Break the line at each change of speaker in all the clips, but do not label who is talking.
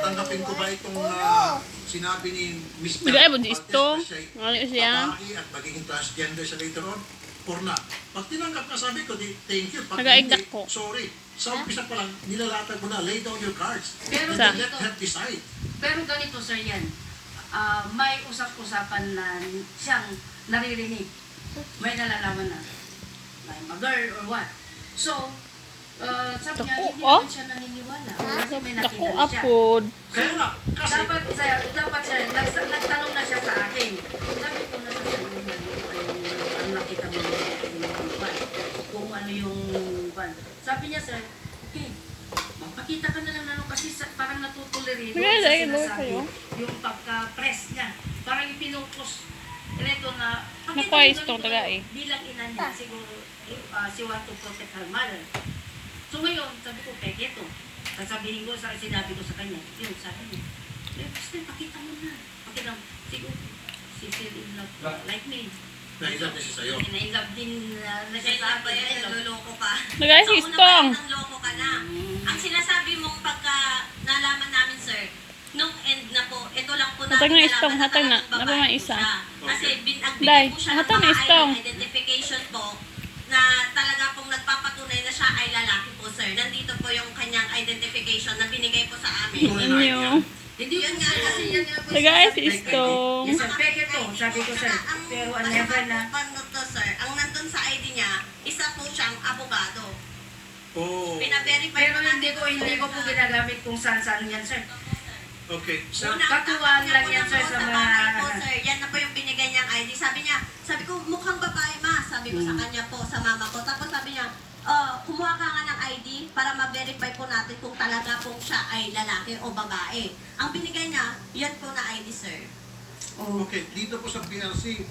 tatanggapin ko ba itong sinabi ni Mr.
Bigay mo dito. Ano siya?
Babae at magiging transgender siya later on? Or not? Pag tinanggap na sabi ko, thank you. Pag
Nagaigdak
hindi,
ko.
sorry. Sa umpisa pa lang, nilalatag mo na, lay down your cards.
Pero
And then let her decide.
Pero ganito, sir, yan. May usap-usapan na siyang naririnig. May nalalaman na. May mother or what. So, sabi niya, hindi naman siya naniniwala. Kasi may
Dako
nakita na siya.
apod.
Kaya nga, kasi
Dapat siya, nagtanong na siya sa akin. Sabi ko na sa sabi niya, ang nakita mo kung ano yung kwan. Sabi niya, sir, okay, magpakita ka na lang na kasi parang natutuloy rin sa sinasabi yung pagka-press niya. Parang ipinupos ito na
Nakuha taga eh.
bilang ina niya, siguro she want to protect her mother. So ngayon, sabi ko, peke ito. Sasabihin ko, sinabi ko sa kanya, yun, sabi niya, basta pakita mo na. Pakita mo, siguro, she feel in love like me.
nailap na siya sa'yo.
Nailab din na siya sa akin.
Naloloko ka.
Nagay si Stong.
Ang loko ka na. Ang sinasabi mong pagka nalaman namin, sir, nung end na po, ito lang po namin
Hatag na Stong,
nalaman
hatag na.
talagang
Napa
babae
may
po
isa.
siya. Kasi
Day,
nagbigay po siya ng
hatag na
mga
Stong.
identification po na talaga pong nagpapatunay na siya ay lalaki po, sir. Nandito po yung kanyang identification na binigay po sa amin.
Inyo.
Hindi
Yun nga kasi yan nga po.
Nagay si Stong.
Yes, sir, peke to. Sabi ko, sir, pero never na.
Paano to, sir? Ang nandun sa ID niya, isa po siyang abogado.
Oh,
Pina-verify
Pero
po natin
hindi ko po ginagamit kung saan-saan yan, sir.
okay. So,
Katuwaan lang yan, sir, sa mga...
po, sir. Yan na po yung binigay niyang ID. Sabi ko, mukhang babae, ma. Sabi ko sa kanya po, sa mama ko. Tapos sabi niya, kumuha ka nga ng ID para ma-verify po natin kung talaga po siya ay lalaki o babae. Ang binigay niya, yan po na ID, sir.
okay, dito po sa PRC,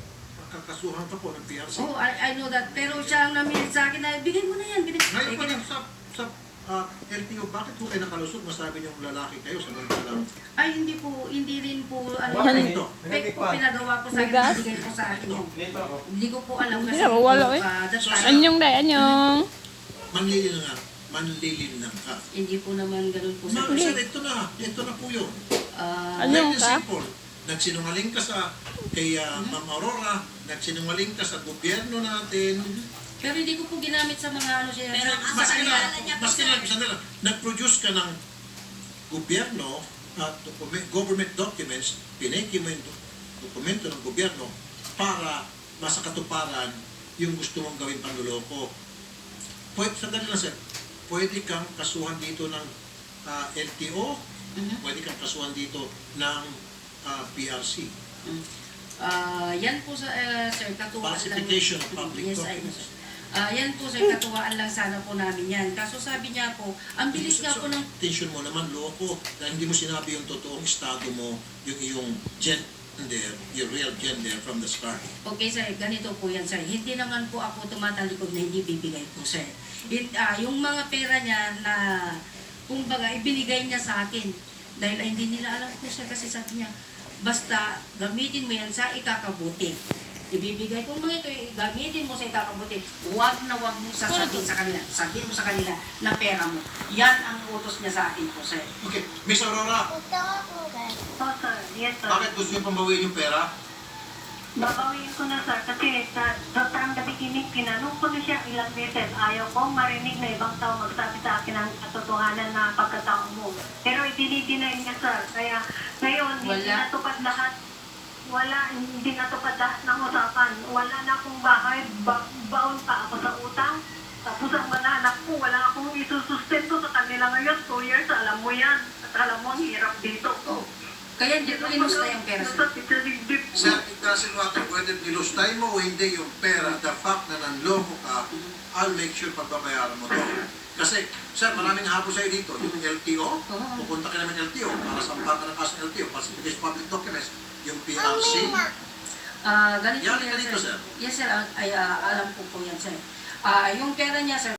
kakasuhan ka po ng PRC.
Oh, I know that. Pero siya ang namilit sa akin na, bigay mo na yan.
Ngayon pa lang sa LTO, bakit po kayo nakalusot? Masabi niyong lalaki kayo sa mga lang.
Ay, hindi rin po, ano
Ano
yan.
ito?
Fake po, pinagawa po sa akin,
Bigas?
binigay po sa akin yun. Hindi ko po alam kasi
Hindi, wala eh.
that time,
Anyong day, anyong.
Manlilinang ka.
hindi po naman ganun po sa
Ma'am, sir, ito na po yun.
Ano
Very
ka?
simple. Nagsinungaling ka kay Ma'am Aurora, nagsinungaling ka sa gobyerno natin.
Pero hindi ko po ginamit sa mga ano siya.
Pero ang
Maski
pangalan niya po,
maski
sir.
lang, nag-produce ka ng gobyerno at government documents, pineki mo yung dokumento ng gobyerno para masakatuparan yung gusto mong gawin panluloko. Sandali lang, sir. Pwede kang kasuhan dito ng LTO, pwede kang kasuhan dito ng PRC.
Yan po sa sir, katuwaan lang.
Falsification of public
Yes, I know,
documents.
sir. Yan po sir, katuwaan lang sana po namin yan. Kaso sabi niya po, ang bilis nga po ng...
Attention mo naman, loko, dahil hindi mo sinabi yung totoong estado mo, yung iyong gender, your real gender from the start.
Okay sir, ganito po yan sir. Hindi naman po ako tumatalikod na hindi bibigay po sir. Yung mga pera niya na, kumbaga, ibinigay niya sa akin. Dahil hindi nila alam po sir kasi sabi niya, basta gamitin mo yan sa ikakabuti. Ibibigay ko mga ito, gamitin mo sa ikakabuti. Huwag na huwag mo sasabihin sa kanila. Sabihin mo sa kanila na pera mo. Yan ang utos niya sa akin po sir.
Okay, Miss Aurora,
Oh, sir. Yes, sir.
bakit gusto niyo pambawiin yung pera?
Babawiin ko na, sir. Kasi sa Tang Gabi Kinig, tinanong ko na siya ilang beses. Ayaw ko marinig na ibang tao magsabi sa akin ang katotohanan na pagkatao mo. Pero idinidinay niya, sir. Kaya ngayon, hindi natupad lahat. Hindi natupad lahat ng usapan. Wala na akong bahay. Baon pa ako sa utang. Tapos ang mga anak ko, wala akong isusustento sa kanila ngayon. 2 years, alam mo yan. At alam mo, ang hirap dito.
Kaya hindi ko linusta yung pera sir.
Sir, it doesn't matter whether nilustay mo o hindi yung pera, the fact na nanloko ka, I'll make sure pagbabayaran mo to. Kasi, sir, maraming hapon sa'yo dito. Yung LTO, pupunta ka naman LTO para sampatan ng kaso ng LTO, Falsification Public Documents, yung PRC.
Ganito
Yan,
yan,
ganito, sir.
Yes sir, alam ko po yan sir. Yung pera niya sir,